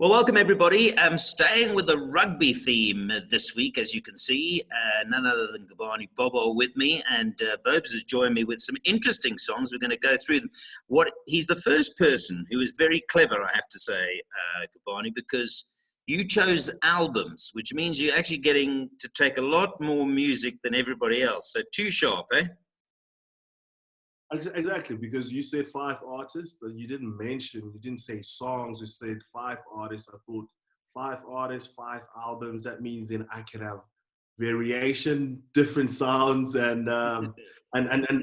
Well, welcome everybody. I'm staying with the rugby theme this week, as you can see. None other than Gcobani Bobo with me, and Bobes has joined me with some interesting songs. We're going to go through them. He's the first person who is very clever, I have to say, Gcobani, because you chose albums, which means you're actually getting to take a lot more music than everybody else. So too sharp, eh? Exactly, because you said five artists, but you didn't say songs, you said five artists. I thought five artists, five albums, that means then I can have variation, different sounds, and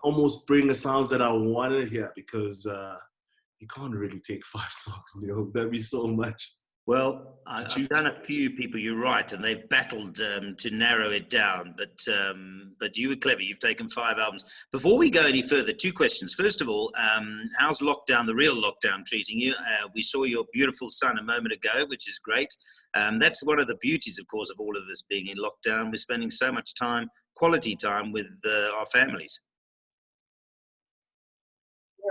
almost bring the sounds that I want to hear, because you can't really take five songs, that'd be so much. Well, I've done a few people, you're right, and they've battled to narrow it down, but you were clever. You've taken five albums. Before we go any further, two questions. First of all, how's lockdown, the real lockdown, treating you? We saw your beautiful son a moment ago, which is great. That's one of the beauties, of course, of all of this being in lockdown. We're spending so much time, quality time, with our families.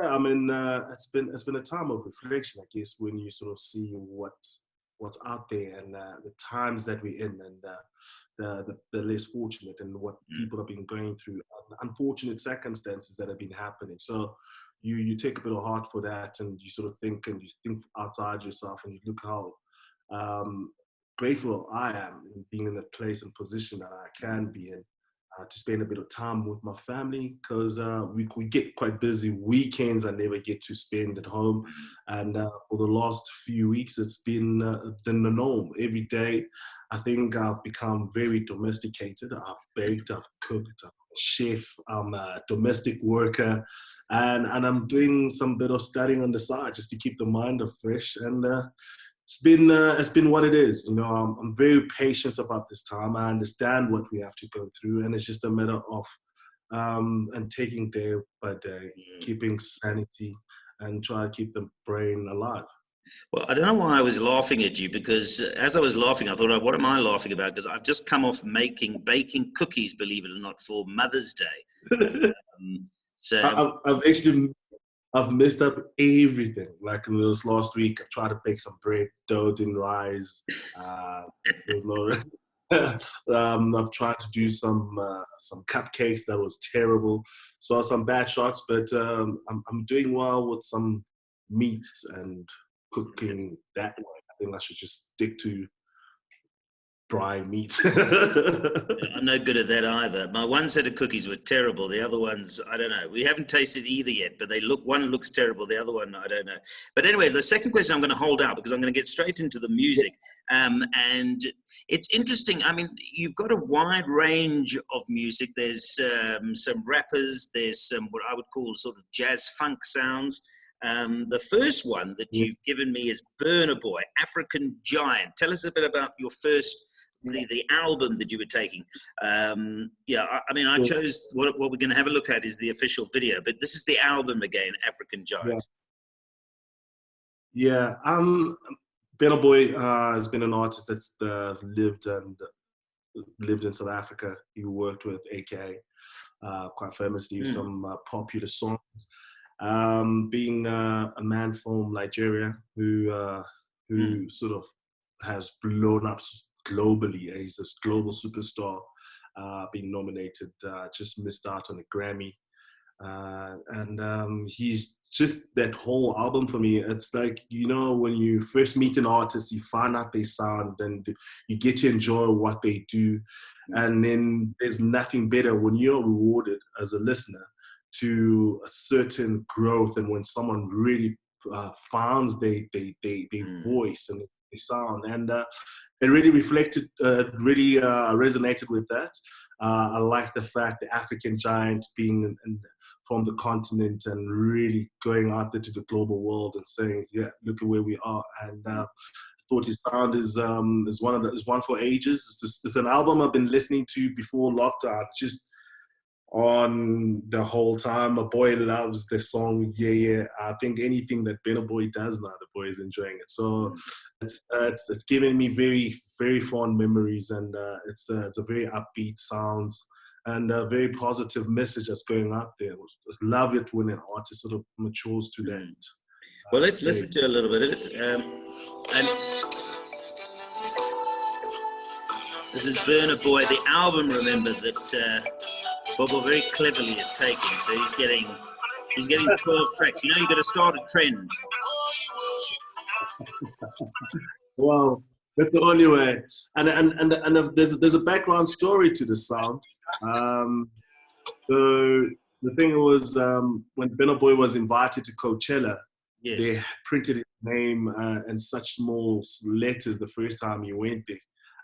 Yeah, I mean, it's been a time of reflection, I guess, when you sort of see what's out there, and the times that we're in, and the less fortunate, and what people have been going through, unfortunate circumstances that have been happening. So you take a bit of heart for that, and you sort of think, and you think outside yourself, and you look how grateful I am in being in the place and position that I can be in. To spend a bit of time with my family, because we get quite busy. Weekends I never get to spend at home, and for the last few weeks it's been the norm. Every day I think I've become very domesticated. I've baked, I've cooked, I'm a chef, I'm a domestic worker, and I'm doing some bit of studying on the side just to keep the mind fresh. And it's been what it is. I'm very patient about this time. I understand what we have to go through, and it's just a matter of and taking day by day, keeping sanity, and try to keep the brain alive. Well, I don't know why I was laughing at you, because as I was laughing, I thought, oh, what am I laughing about? Because I've just come off baking cookies, believe it or not, for Mother's Day. So I've messed up everything. Like in this last week, I tried to bake some bread, dough didn't rise. There's no. I've tried to do some cupcakes, that was terrible. So some bad shots, but I'm doing well with some meats and cooking that way. I think I should just stick to dry meat. I'm no good at that either. My one set of cookies were terrible. The other ones, I don't know. We haven't tasted either yet, but one looks terrible. The other one, I don't know. But anyway, the second question I'm going to hold out, because I'm going to get straight into the music. And it's interesting. I mean, you've got a wide range of music. There's some rappers. There's some what I would call sort of jazz funk sounds. The first one that you've given me is Burna Boy, African Giant. Tell us a bit about your first, the album that you were taking. I mean, I chose, what we're going to have a look at is the official video, but this is the album again, African Giant. Yeah, Burna Boy has been an artist that's lived in South Africa. He worked with AKA, quite famously, some popular songs. Being a man from Nigeria who sort of has blown up globally. He's this global superstar, being nominated, just missed out on a Grammy. And he's just that whole album for me. It's like, when you first meet an artist, you find out their sound and you get to enjoy what they do. And then there's nothing better when you're rewarded as a listener to a certain growth, and when someone really finds their voice and their sound, and it really reflected, really resonated with that. I like the fact the African Giant being from the continent and really going out there to the global world and saying, yeah, look at where we are. And I thought his sound is one for ages. It's an album I've been listening to before lockdown, just on the whole time. My boy loves the song, yeah. I think anything that Burna Boy does now, the boy is enjoying it. So it's giving me very, very fond memories, and it's a very upbeat sound and a very positive message that's going out there. I love it when an artist sort of matures to that. Well, let's listen to a little bit of it. And This is Burna Boy, the album, remember, that Bobo very cleverly is taking. So he's getting 12 tracks. You know, you've got to start a trend. Well, that's the only way. And there's a background story to the sound. So the thing was, when Burna Boy was invited to Coachella, Yes. they printed his name in such small letters the first time he went there,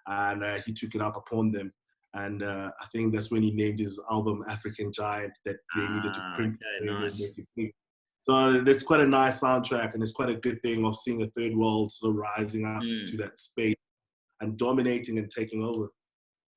and he took it up upon them. And I think that's when he named his album African Giant, that they needed to print. Okay, nice. So that's quite a nice soundtrack, and it's quite a good thing of seeing a third world sort of rising up to that space and dominating and taking over.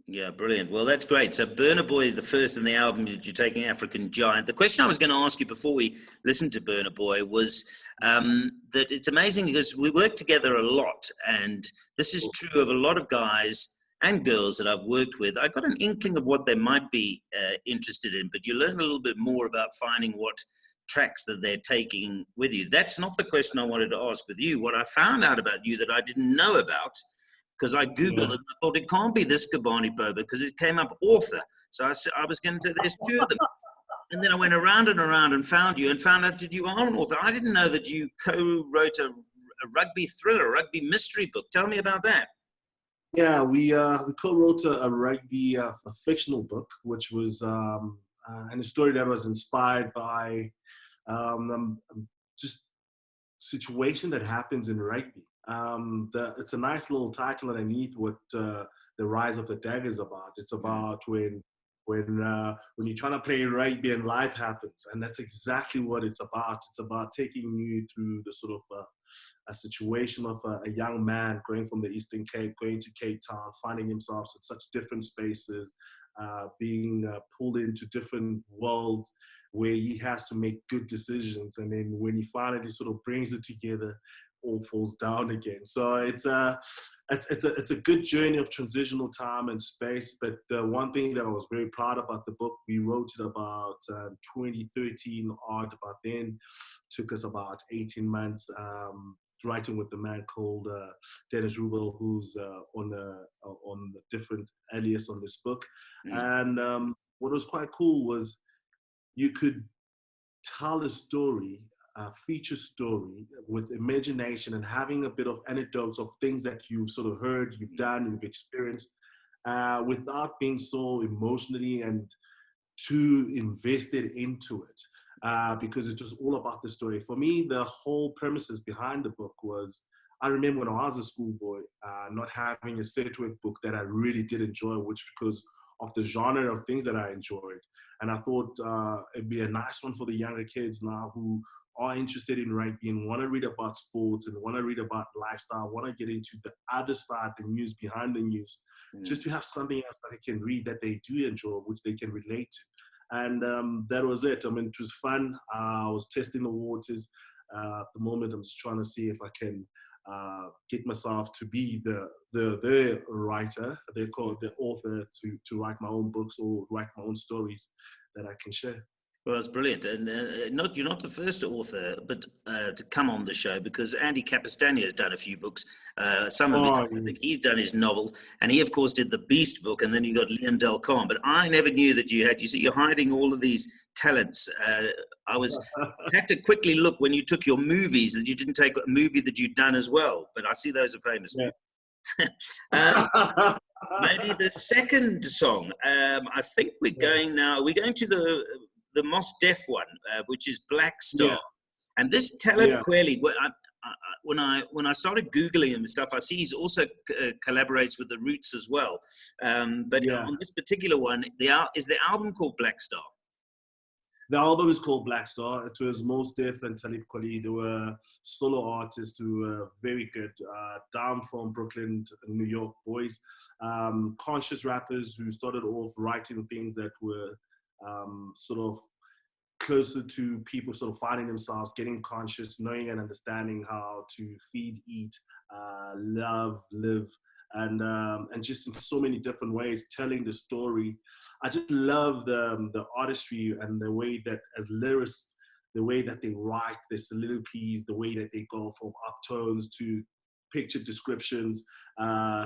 Yeah, brilliant. Well, that's great. So Burna Boy, the first in the album that you're taking, African Giant. The question I was going to ask you before we listened to Burna Boy was that it's amazing because we work together a lot, and this is true of a lot of guys and girls that I've worked with. I got an inkling of what they might be interested in, but you learn a little bit more about finding what tracks that they're taking with you. That's not the question I wanted to ask with you. What I found out about you that I didn't know about, because I Googled it, and I thought it can't be this Gcobani Bobo because it came up author. So I was going to say there's two of them. And then I went around and around and found you and found out that you are an author. I didn't know that you co-wrote a rugby thriller, a rugby mystery book. Tell me about that. Yeah, we co-wrote a rugby a fictional book, which was and a story that was inspired by just situation that happens in rugby. It's a nice little title underneath what the Rise of the Dagger is about. It's about when you're trying to play rugby and life happens, and that's exactly what it's about. It's about taking you through the sort of a situation of a young man going from the Eastern Cape, going to Cape Town, finding himself in such different spaces, being pulled into different worlds where he has to make good decisions, and then when he finally sort of brings it together, all falls down again. So it's a good journey of transitional time and space. But the one thing that I was very proud about the book, we wrote it about 2013 odd. About then, took us about 18 months. Writing with the man called Dennis Rubel, who's on the different alias on this book. And what was quite cool was you could tell a story, a feature story with imagination and having a bit of anecdotes of things that you've sort of heard, you've done, you've experienced, without being so emotionally and too invested into it. Because it's just all about the story. For me, the whole premises behind the book was, I remember when I was a schoolboy, not having a set work book that I really did enjoy, which because of the genre of things that I enjoyed. And I thought it'd be a nice one for the younger kids now who are interested in rugby and want to read about sports and want to read about lifestyle, want to get into the other side, the news behind the news, just to have something else that they can read that they do enjoy, which they can relate to. And that was it. I mean, it was fun. I was testing the waters. At the moment, I'm just trying to see if I can get myself to be the writer, they call it the author, to write my own books or write my own stories that I can share. Well, that's brilliant. And you're not the first author but to come on the show, because Andy Capistania has done a few books. Some of it, I think he's done his novel. And he, of course, did the Beast book. And then you got Liam Del Con. But I never knew that you see, you're hiding all of these talents. I had to quickly look when you took your movies that you didn't take a movie that you'd done as well. But I see those are famous. Yeah. Maybe the second song. I think we're going now. We're going to the Mos Def one, which is Black Star. Yeah. And this Talib Kweli, when I started Googling him and stuff, I see he's also collaborates with the Roots as well. But on this particular one, is the album called Black Star? The album is called Black Star. It was Mos Def and Talib Kweli. They were solo artists who were very good, down from Brooklyn, New York boys, conscious rappers who started off writing things that were sort of closer to people sort of finding themselves, getting conscious, knowing and understanding how to feed, eat, love, live, and just in so many different ways, telling the story. I just love the artistry and the way that as lyrics, the way that they write their soliloquies, the way that they go from uptones to picture descriptions,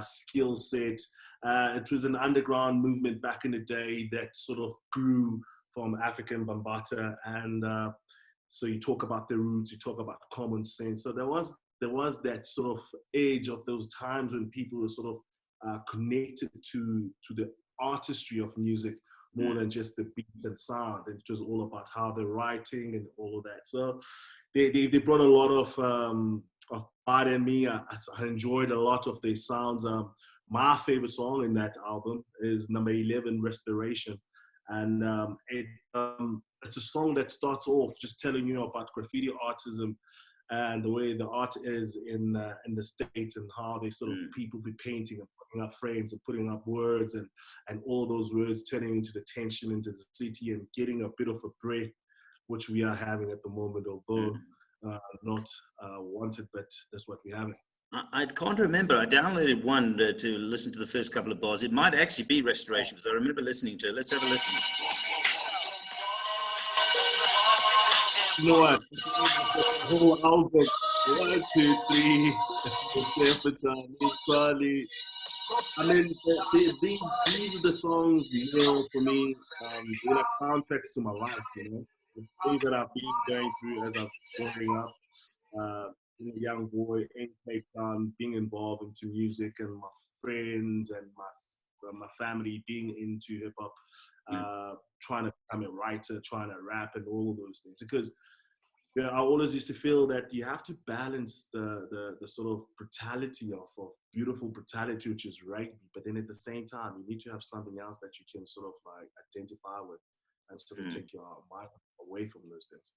skill set, It was an underground movement back in the day that sort of grew from African Bambata, and so you talk about the roots, you talk about common sense. So there was that sort of age of those times when people were sort of connected to the artistry of music more than just the beats and sound. And it was all about how they're writing and all of that. So they brought a lot of art in me. I enjoyed a lot of their sounds. My favorite song in that album is number 11, Respiration. And it's a song that starts off just telling you about graffiti artism and the way the art is in the States, and how they sort of people be painting and putting up frames and putting up words, and all those words turning into the tension into the city and getting a bit of a break, which we are having at the moment, although not wanted, but that's what we're having. I can't remember. I downloaded one to listen to the first couple of bars. It might actually be Restoration, because I remember listening to it. Let's have a listen. You know what? The whole album, 1, 2, 3, it's probably, I mean, these are the songs, you know, for me, they're like soundtracks to my life, you know. It's things that I've been going through as I've growing up, being a young boy in Cape Town, being involved into music, and my friends and my family being into hip hop, trying to become a writer, trying to rap, and all of those things. Because I always used to feel that you have to balance the sort of brutality of beautiful brutality, which is rugby, but then at the same time, you need to have something else that you can sort of like identify with and sort of take your mind away from those things.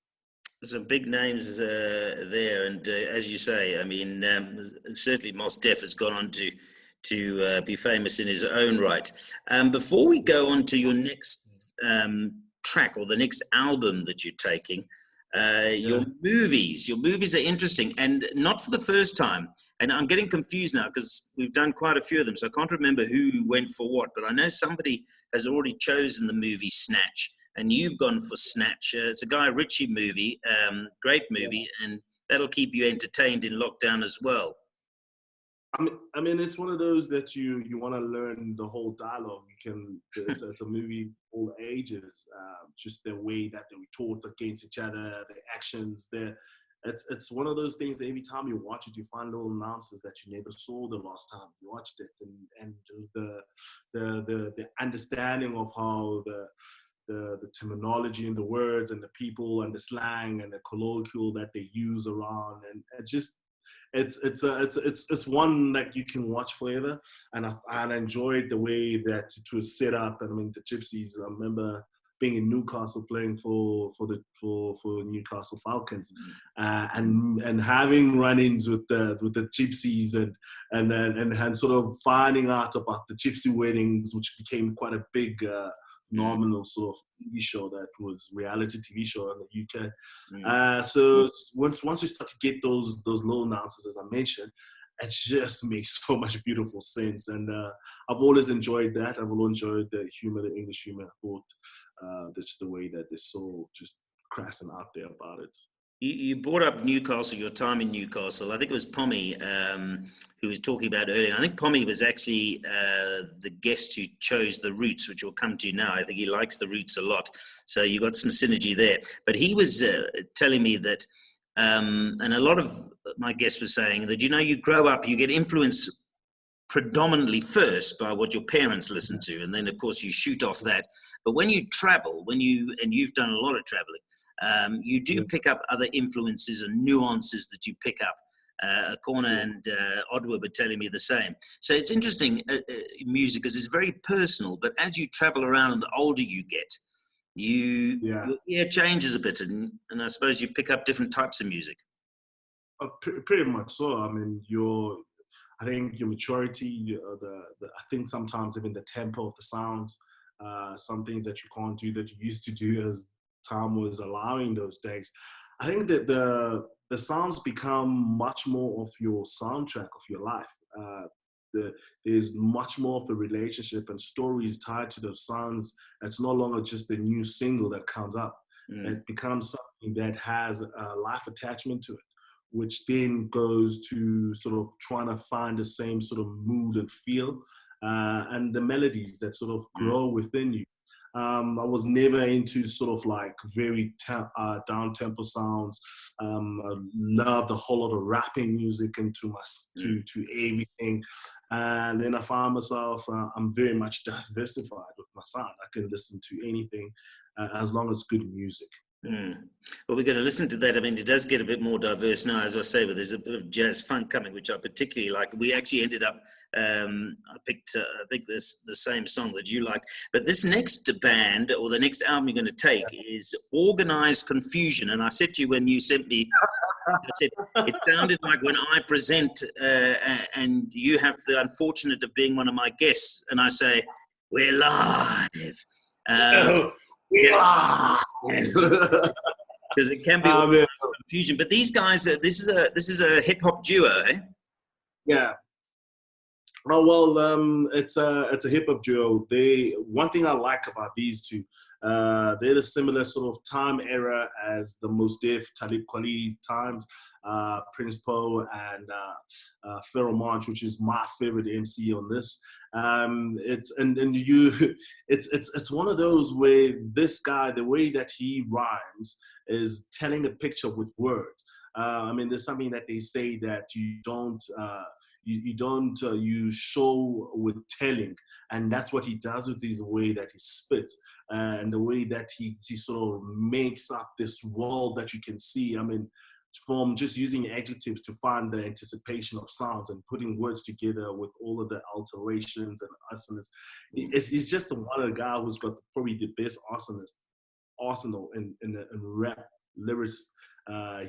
Some big names there, and as you say, I mean, certainly Mos Def has gone on to be famous in his own right. Before we go on to your next track or the next album that you're taking, your movies are interesting, and not for the first time. And I'm getting confused now because we've done quite a few of them, so I can't remember who went for what. But I know somebody has already chosen the movie Snatch, and you've gone for Snatch. It's a Guy Ritchie movie, great movie, and that'll keep you entertained in lockdown as well. I mean, it's one of those that you want to learn the whole dialogue. It's a movie for all ages. Just the way that they talk against each other, the actions. It's one of those things that every time you watch it, you find little nuances that you never saw the last time you watched it, and the understanding of how the terminology and the words and the people and the slang and the colloquial that they use around, and it just. It's one that you can watch forever, and I enjoyed the way that it was set up. I mean, the Gypsies. I remember being in Newcastle playing for Newcastle Falcons, and having run-ins with the Gypsies, and sort of finding out about the Gypsy weddings, which became quite a big. Phenomenal sort of TV show that was reality TV show in the UK. So once you start to get those little nuances, as I mentioned, it just makes so much beautiful sense. And I've always enjoyed that. I've always enjoyed the humor, the English humor. I thought that's the way that they're so just crass and out there about it. You brought up Newcastle, your time in Newcastle. I think it was Pommy who was talking about earlier. I think Pommy was actually the guest who chose the Roots, which we'll come to now. I think he likes the Roots a lot. So you got some synergy there. But he was telling me that, and a lot of my guests were saying that, you grow up, you get influenced predominantly first by what your parents listen to, and then of course you shoot off that. But when you travel, and you've done a lot of traveling, you do pick up other influences and nuances that you pick up. Corner and Odwa were telling me the same. So it's interesting, music, because it's very personal, but as you travel around and the older you get, your ear changes a bit, and I suppose you pick up different types of music. Pretty much so. I mean, I think your maturity, I think sometimes even the tempo of the sounds, some things that you can't do that you used to do as time was allowing those days. I think that the sounds become much more of your soundtrack of your life. There's much more of a relationship and stories tied to those sounds. It's no longer just a new single that comes up. It becomes something that has a life attachment to it, which then goes to sort of trying to find the same sort of mood and feel and the melodies that sort of grow within you. I was never into sort of like very down tempo sounds. I loved a whole lot of rapping music into to everything, and then I found myself I'm very much diversified with my sound. I can listen to anything as long as it's good music. Well, we're going to listen to that. I mean, it does get a bit more diverse now, as I say, but there's a bit of jazz funk coming, which I particularly like. We actually ended up, I picked, I think the same song that you like. But this next band, or the next album you're going to take, is Organized Confusion. And I said to you when you sent me, I said, it sounded like when I present and you have the unfortunate of being one of my guests, and I say, we're live. Because it can be confusion, but these guys, this is a hip hop duo, eh? Yeah. Oh well, it's a hip hop duo. One thing I like about these two, they're a similar sort of time era as the Mos Def, Talib Kweli times, Prince Poe and Pharoah Monch, which is my favorite MC on this. It's one of those where this guy, the way that he rhymes is telling a picture with words. I mean, there's something that they say that you show with telling, and that's what he does with his way that he spits and the way that he sort of makes up this world that you can see. I mean, from just using adjectives to find the anticipation of sounds and putting words together with all of the alterations and asanas. He's just one of the guys who's got probably the best arsenal in rap lyrics.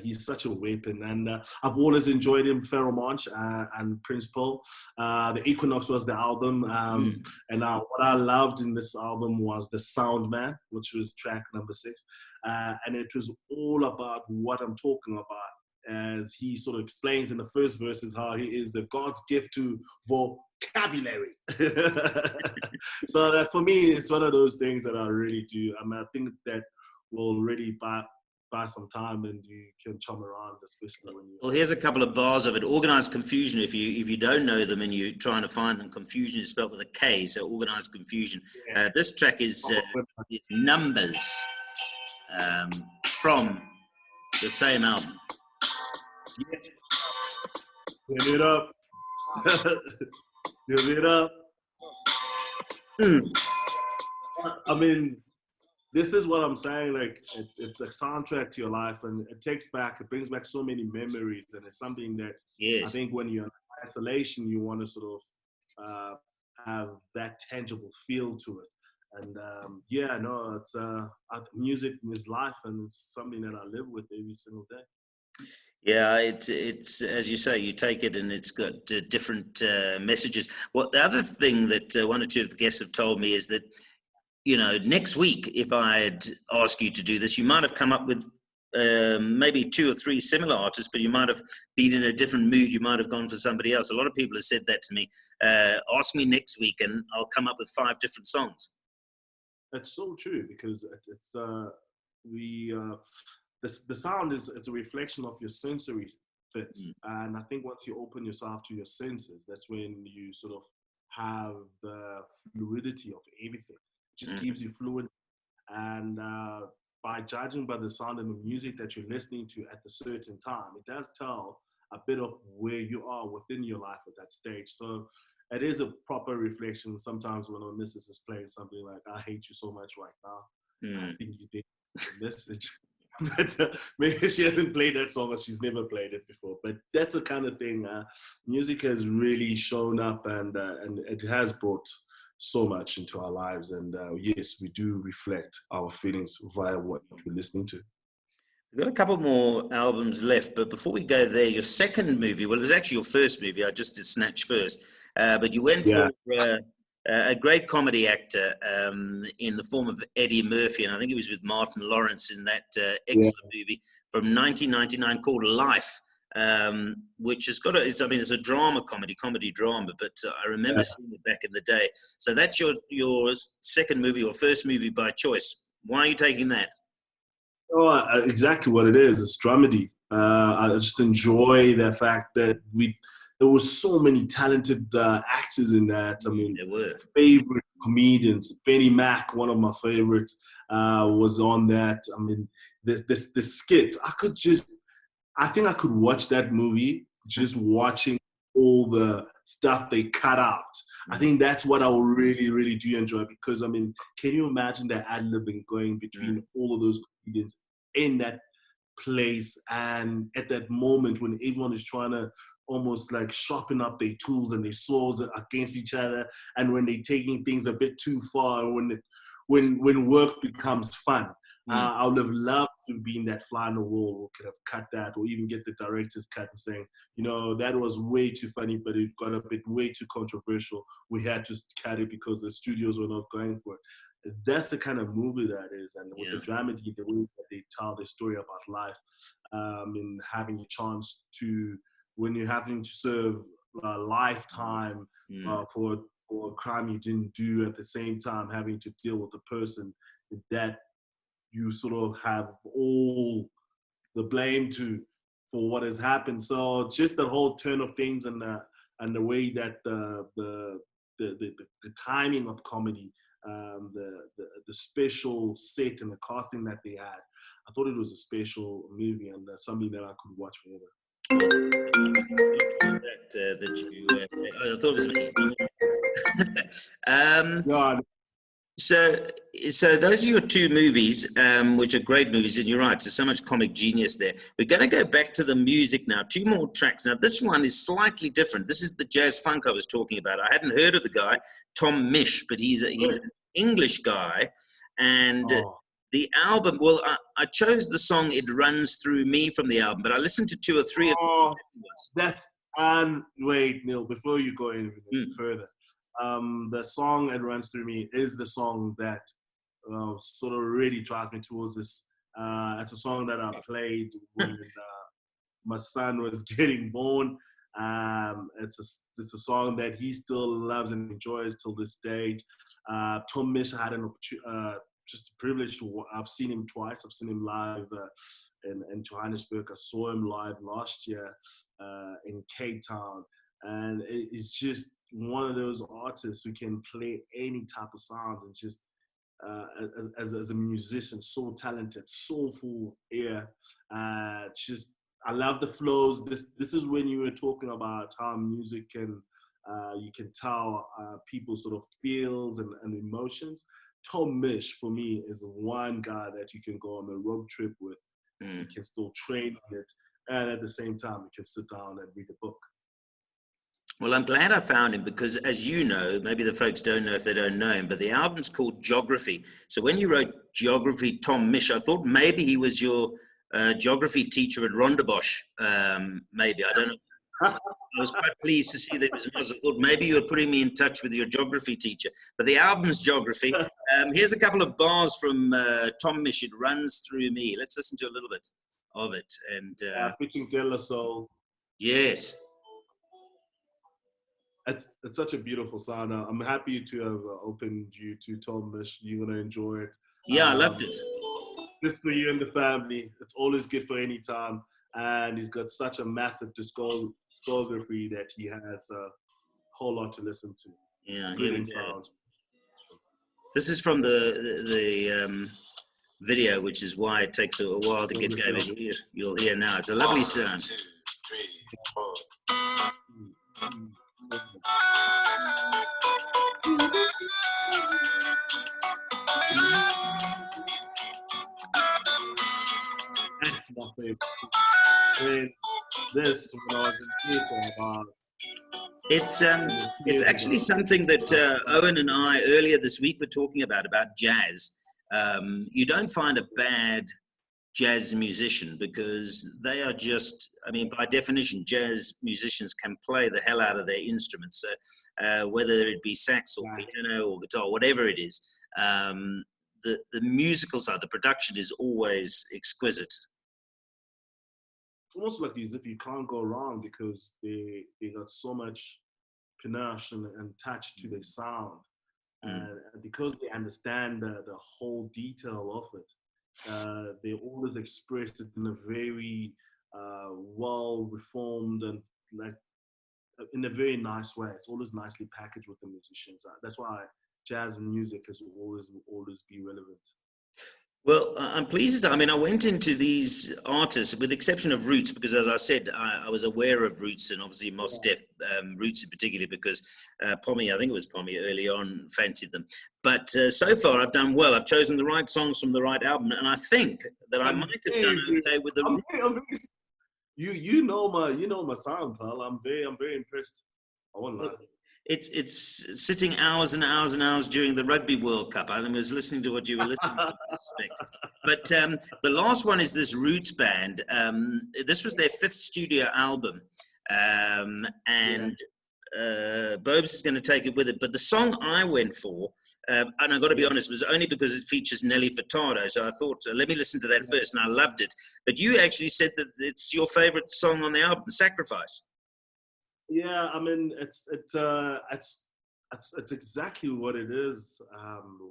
He's such a weapon, and I've always enjoyed him. Pharoah Monch and Prince Paul. The Equinox was the album, and what I loved in this album was the Sound Man, which was track number 6, and it was all about what I'm talking about. As he sort of explains in the first verses how he is the God's gift to vocabulary. So that for me, it's one of those things that I really do. I mean, I think that will really buy some time and you can chum around, especially when you... Well, here's a couple of bars of it. Organized Confusion, if you don't know them and you're trying to find them, confusion is spelled with a K, so Organized Confusion. Yeah. This track is Numbers from the same album. Yes. Give it up. Give it up. I mean, this is what I'm saying. Like, it's a soundtrack to your life, and it brings back so many memories, and it's something that I think when you're in isolation, you want to sort of have that tangible feel to it. And it's music is life, and it's something that I live with every single day. Yeah, it's as you say, you take it and it's got different messages. Well, the other thing that one or two of the guests have told me is that, you know, next week, if I had asked you to do this, you might have come up with maybe 2 or 3 similar artists, but you might have been in a different mood. You might have gone for somebody else. A lot of people have said that to me. Ask me next week and I'll come up with 5 different songs. That's so true, because the sound it's a reflection of your sensory bits. And I think once you open yourself to your senses, that's when you sort of have the fluidity of everything. It just keeps you fluid. And by judging by the sound and the music that you're listening to at a certain time, it does tell a bit of where you are within your life at that stage. So it is a proper reflection. Sometimes when our missus is playing something like, I hate you so much right now, I think you did a message. But maybe she hasn't played that song or she's never played it before. But that's the kind of thing. Music has really shown up, and it has brought so much into our lives. And yes, we do reflect our feelings via what we're listening to. We've got a couple more albums left, but before we go there, your second movie, well, it was actually your first movie. I just did Snatch first, but you went for a great comedy actor in the form of Eddie Murphy, and I think he was with Martin Lawrence in that excellent movie from 1999 called Life, which has got it's a comedy drama, but I remember seeing it back in the day. So that's your second movie or first movie by choice. Why are you taking that? Oh, exactly what it is. It's dramedy. I just enjoy the fact that there was so many talented actors in that. I mean, There were. favorite comedians. Benny Mac, one of my favorites, was on that. I mean, the skits. I think I could watch that movie just watching all the stuff they cut out. I think that's what I will really, really do enjoy, because I mean, can you imagine that ad-libbing going between all of those comedians in that place, and at that moment when everyone is trying to almost like sharpen up their tools and their swords against each other, and when they're taking things a bit too far, when work becomes fun. I would have loved to be in that fly on the wall, or could have cut that, or even get the director's cut and saying, you know, that was way too funny, but it got a bit way too controversial. We had to cut it because the studios were not going for it. That's the kind of movie that is, and with the dramedy, the way that they tell the story about life, and having a chance to, when you're having to serve a lifetime for a crime you didn't do, at the same time having to deal with the person that you sort of have all the blame for what has happened. So just the whole turn of things, and the way that the timing of comedy, the special set and the casting that they had, I thought it was a special movie, and something that I could watch forever. I thought it was me. Yeah. So those are your two movies, which are great movies, and you're right, there's so much comic genius there. We're going to go back to the music now, two more tracks. Now, this one is slightly different. This is the jazz funk I was talking about. I hadn't heard of the guy, Tom Misch, but he's an English guy, and the album, well, I chose the song It Runs Through Me from the album, but I listened to two or three of the ones. That's, wait, Neil, before you go any further, the song It Runs Through Me is the song that sort of really drives me towards this. It's a song that I played when my son was getting born. It's a song that he still loves and enjoys till this stage. Tom Misch, I had just a privilege to. I've seen him twice. I've seen him live in Johannesburg. I saw him live last year in Cape Town, and it's just one of those artists who can play any type of sounds, and just as a musician, so talented, soulful ear. Just I love the flows. This is when you were talking about how music can you can tell people sort of feels and emotions. Tom Misch for me is one guy that you can go on a road trip with. You can still train on it, and at the same time you can sit down and read a book. Well, I'm glad I found him, because as you know, maybe the folks don't know if they don't know him, but the album's called Geography. So when you wrote Geography, Tom Misch, I thought maybe he was your geography teacher at Rondebosch. Maybe, I don't know. I was quite pleased to see that it was I thought maybe you were putting me in touch with your geography teacher. But the album's Geography. Here's a couple of bars from Tom Misch. It Runs Through Me. Let's listen to a little bit of it. And featuring De La Soul. Yes. It's such a beautiful sound. I'm happy to have opened you to Tom Misch. You're going to enjoy it. Yeah, I loved it. Just for you and the family. It's always good for any time. And he's got such a massive discography that he has a whole lot to listen to. Yeah, brilliant sounds. This is from the video, which is why it takes a while to get going. You'll hear now. It's a lovely sound. 1, 2, 3, 4. That's my favorite. This when I was in theatre about. It's actually something that Owen and I earlier this week were talking about jazz. You don't find a bad jazz musician, because they are just, I mean, by definition, jazz musicians can play the hell out of their instruments. So whether it be sax or piano or guitar, whatever it is, the musical side, the production is always exquisite. It's almost like as if you can't go wrong, because they got so much panache and touch to their sound. And because they understand the whole detail of it, they always express it in a very well reformed and like in a very nice way. It's always nicely packaged with the musicians. That's why jazz music has always be relevant. Well, I'm pleased. I mean, I went into these artists with the exception of Roots because, as I said, I was aware of Roots and obviously Mos Def, Roots in particular because Pommy, I think it was Pommy early on, fancied them. But so far, I've done well. I've chosen the right songs from the right album, and I think that I might have done okay with the. You know my sound, pal. I'm very impressed. I won't lie. It's sitting hours and hours and hours during the Rugby World Cup. I was listening to what you were listening to, I suspect. But the last one is this Roots band. This was their 5th studio album. Bobes is going to take it with it. But the song I went for, and I've got to be honest, was only because it features Nelly Furtado. So I thought, let me listen to that first, and I loved it. But you actually said that it's your favorite song on the album, Sacrifice. Yeah, I mean, it's exactly what it is.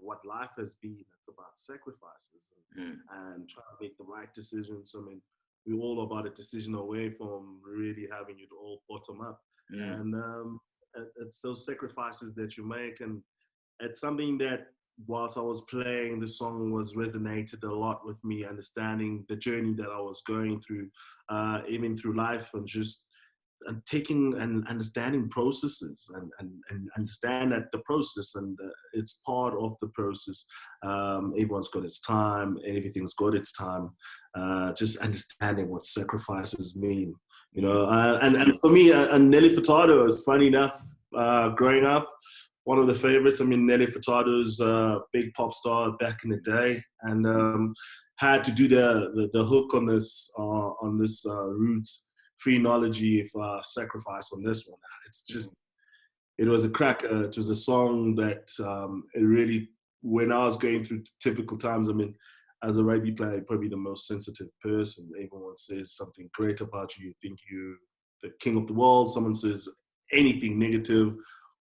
What life has been. It's about sacrifices and trying to make the right decisions. I mean, we're all about a decision away from really having it all bottom up. And it's those sacrifices that you make, and it's something that whilst I was playing, the song was resonated a lot with me, understanding the journey that I was going through, even through life, and just taking and understanding processes and understand that the process and it's part of the process. Everyone's got its time, everything's got its time. Just understanding what sacrifices mean, you know. And for me, Nelly Furtado is funny enough. Growing up, one of the favorites. I mean, Nelly Furtado's a big pop star back in the day, and had to do the hook on this Roots phrenology of sacrifice on this one. It's just, it was a cracker. It was a song that it really, when I was going through difficult times, I mean, as a rugby player, you're probably the most sensitive person. Everyone says something great about you. You think you're the king of the world. Someone says anything negative,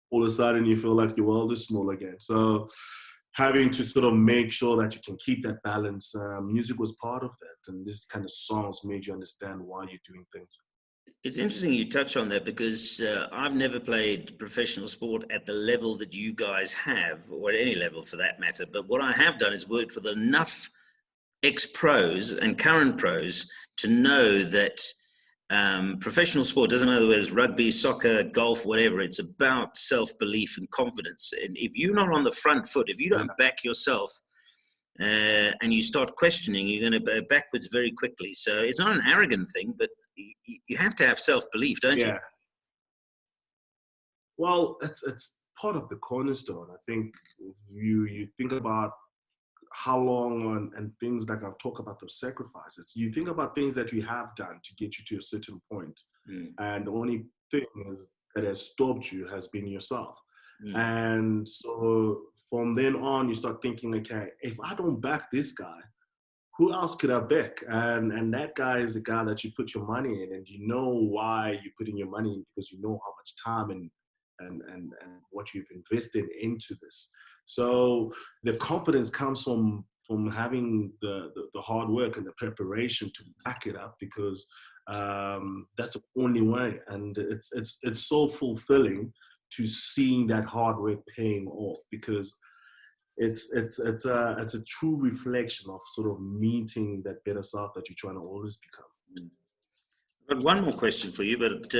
all of a sudden you feel like your world is small again. So having to sort of make sure that you can keep that balance, music was part of that. And this kind of songs made you understand why you're doing things. It's interesting you touch on that because I've never played professional sport at the level that you guys have, or at any level for that matter. But what I have done is worked with enough ex-pros and current pros to know that professional sport, doesn't matter whether it's rugby, soccer, golf, whatever, it's about self-belief and confidence. And if you're not on the front foot, if you don't back yourself and you start questioning, you're going to go backwards very quickly. So it's not an arrogant thing, but you have to have self-belief, don't you? Well, it's part of the cornerstone. I think you think about how long and things like I've talked about those sacrifices. You think about things that you have done to get you to a certain point. And the only thing is that has stopped you has been yourself. And so from then on, you start thinking, okay, if I don't back this guy, who else could I back? And that guy is the guy that you put your money in, and you know why you put in your money in, because you know how much time and what you've invested into this. So the confidence comes from having the hard work and the preparation to back it up, because that's the only way. And it's so fulfilling to seeing that hard work paying off, because it's a true reflection of sort of meeting that better self that you're trying to always become. I've got one more question for you, but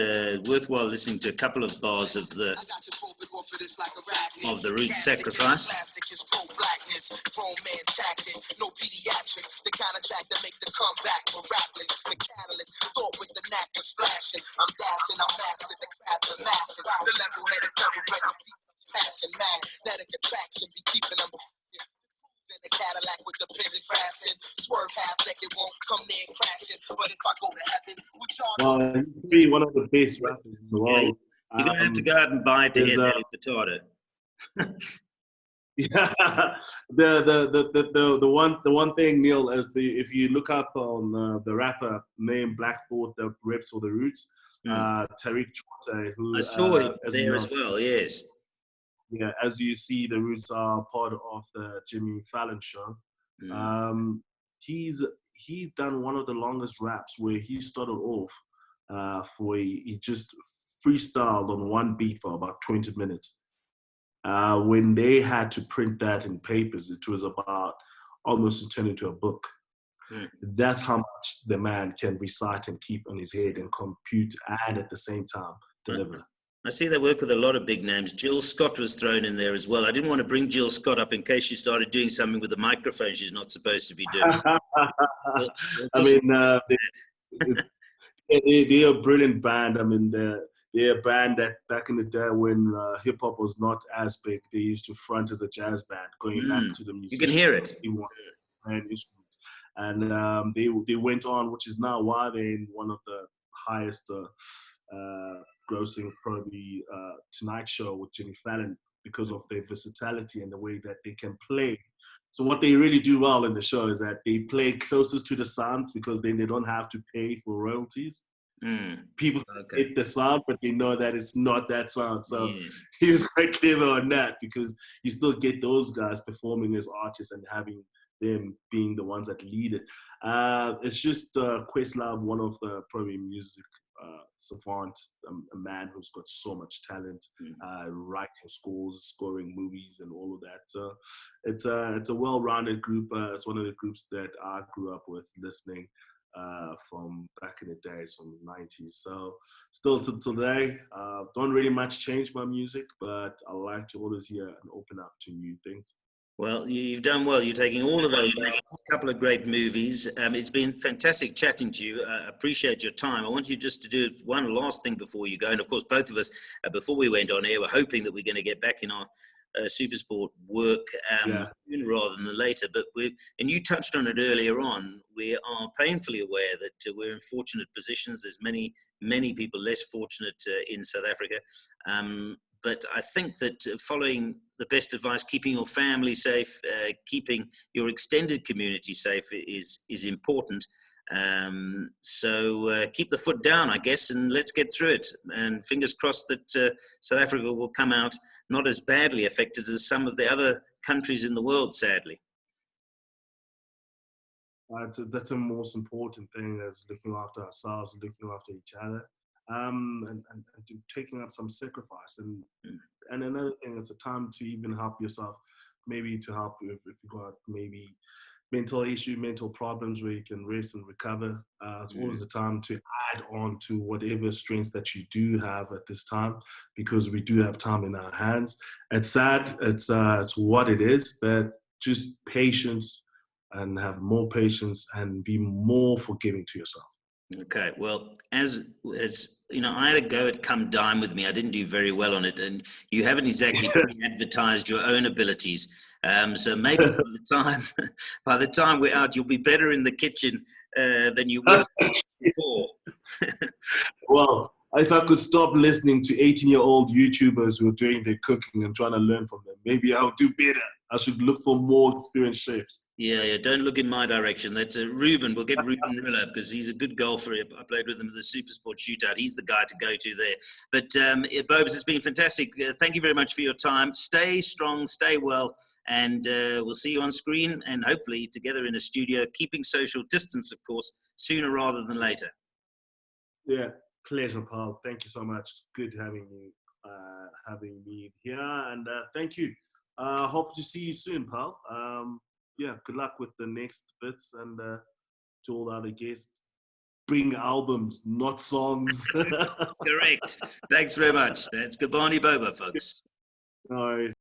worthwhile listening to a couple of bars of the Roots Sacrifice. No pediatrics, the kind of track that make the comeback miraculous. The catalyst, thought with the knack of splashing. I'm dashing, I'm mastered the craft of mashing. The level-headed double-break, passion, magnetic attraction, be keeping them in the Cadillac with the pivot crashing. Swerve half like it won't come near crashing. But if I go to heaven, which are you be one of the best rappers in the world. You're gonna have to go out and buy it to hear Nelly Furtado. Yeah, the one thing, Neil, is if you look up on the rapper named Blackthorpe that reps for the Roots, Tariq Chwate, who I saw him there as well. Yes. Yeah, as you see, the Roots are part of the Jimmy Fallon show. He's done one of the longest raps where he started off he just freestyled on one beat for about 20 minutes. When they had to print that in papers, it was about almost turned into a book. That's how much the man can recite and keep on his head and compute and at the same time deliver. I see they work with a lot of big names. Jill Scott was thrown in there as well. I didn't want to bring Jill Scott up in case she started doing something with the microphone she's not supposed to be doing. I mean, they're a brilliant band. I mean, they're a band that back in the day when hip hop was not as big, they used to front as a jazz band, going back to the musicians. You can hear it. And they went on, which is now why they're in one of the highest grossing probably Tonight Show with Jimmy Fallon, because of their versatility and the way that they can play. So what they really do well in the show is that they play closest to the sound, because then they don't have to pay for royalties. People hate the sound, but they know that it's not that sound. So he was quite clever on that, because you still get those guys performing as artists and having them being the ones that lead it. It's just Questlove, one of the probably music savant, a man who's got so much talent, writing scores, scoring movies, and all of that. So it's a well-rounded group. It's one of the groups that I grew up with listening from back in the days, from the 90s. So still to today, don't really much change my music, but I like to always hear and open up to new things. Well, you've done well. You're taking all of those, a couple of great movies. It's been fantastic chatting to you. I appreciate your time. I want you just to do one last thing before you go. And of course, both of us, before we went on air, were hoping that we're going to get back in our Supersport work sooner rather than later. But and you touched on it earlier on, we are painfully aware that we're in fortunate positions. There's many people less fortunate in South Africa. But I think that following the best advice, keeping your family safe, keeping your extended community safe is important. So keep the foot down, I guess, and let's get through it. And fingers crossed that South Africa will come out not as badly affected as some of the other countries in the world, sadly. That's the most important thing, is looking after ourselves and looking after each other. And taking up some sacrifice. And another thing, it's a time to even help yourself, maybe to help if you've got maybe mental problems where you can rest and recover. It's always a time to add on to whatever strengths that you do have at this time, because we do have time in our hands. It's sad, it's what it is, but just patience, and have more patience and be more forgiving to yourself. Okay, well, as you know, I had a go at Come Dine With Me. I didn't do very well on it, and you haven't exactly advertised your own abilities. So maybe by the time we're out, you'll be better in the kitchen than you were before. Well, if I could stop listening to 18-year-old YouTubers who are doing their cooking and trying to learn from them, maybe I'll do better. I should look for more experienced chefs. Yeah, don't look in my direction. That's Ruben. We'll get Ruben Rilla, because he's a good golfer. I played with him at the Supersport shootout. He's the guy to go to there. But Bobes, it's been fantastic. Thank you very much for your time. Stay strong, stay well, and we'll see you on screen and hopefully together in a studio, keeping social distance, of course, sooner rather than later. Yeah, pleasure, pal. Thank you so much. Good having me here, and thank you. Hope to see you soon, pal. Good luck with the next bits, and to all the other guests, bring albums, not songs. Correct. Thanks very much. That's Gcobani Bobo, folks. No worries.